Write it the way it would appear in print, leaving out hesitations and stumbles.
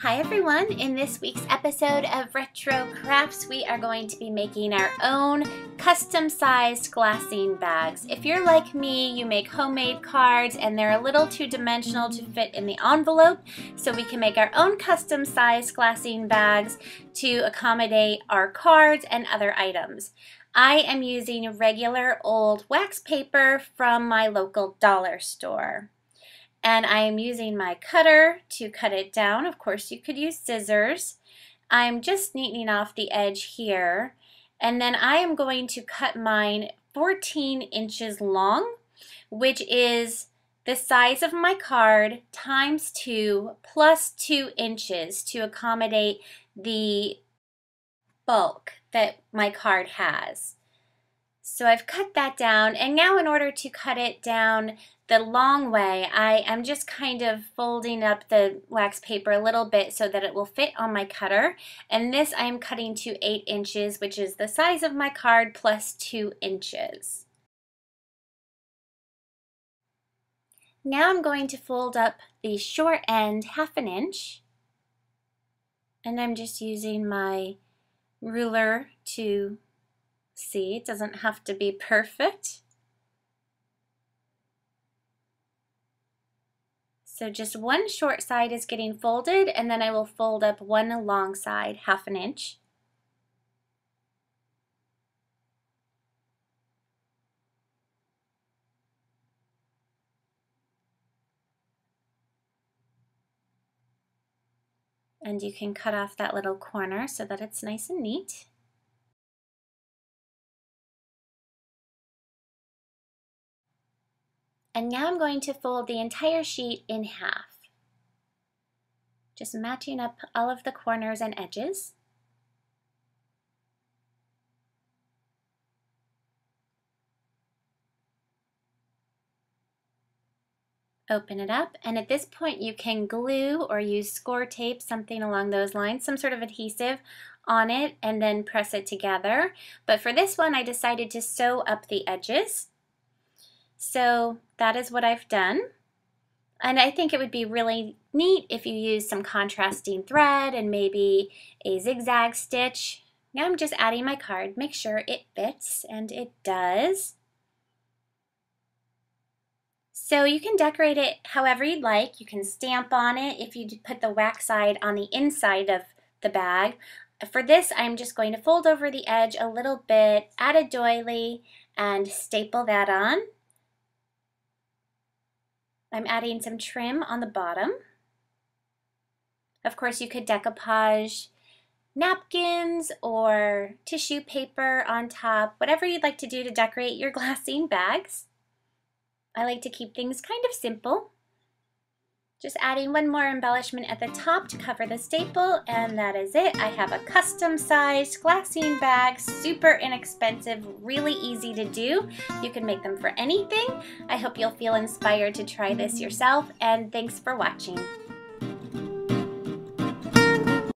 Hi everyone! In this week's episode of Retro Crafts, we are going to be making our own custom-sized glassine bags. If you're like me, you make homemade cards and they're a little too dimensional to fit in the envelope, so we can make our own custom-sized glassine bags to accommodate our cards and other items. I am using regular old wax paper from my local dollar store. And I am using my cutter to cut it down. Of course, you could use scissors. I'm just neatening off the edge here. And then I am going to cut mine 14 inches long, which is the size of my card times 2 plus 2 inches to accommodate the bulk that my card has. So I've cut that down, and now in order to cut it down the long way, I am just kind of folding up the wax paper a little bit so that it will fit on my cutter. And this I am cutting to 8 inches, which is the size of my card plus 2 inches. Now I'm going to fold up the short end 1/2 inch, and I'm just using my ruler to see. It doesn't have to be perfect. So just one short side is getting folded, and then I will fold up one long side 1/2 inch. And you can cut off that little corner so that it's nice and neat. And now I'm going to fold the entire sheet in half, just matching up all of the corners and edges. Open it up, and at this point you can glue or use score tape, something along those lines, some sort of adhesive on it, and then press it together. But for this one I decided to sew up the edges. So that is what I've done. And I think it would be really neat if you use some contrasting thread and maybe a zigzag stitch. Now I'm just adding my card, make sure it fits, and it does. So you can decorate it however you'd like. You can stamp on it if you put the wax side on the inside of the bag. For this, I'm just going to fold over the edge a little bit, add a doily, and staple that on. I'm adding some trim on the bottom. Of course, you could decoupage napkins or tissue paper on top, whatever you'd like to do to decorate your glassine bags. I like to keep things kind of simple. Just adding one more embellishment at the top to cover the staple, and that is it. I have a custom-sized glassine bag, super inexpensive, really easy to do. You can make them for anything. I hope you'll feel inspired to try this yourself, and thanks for watching.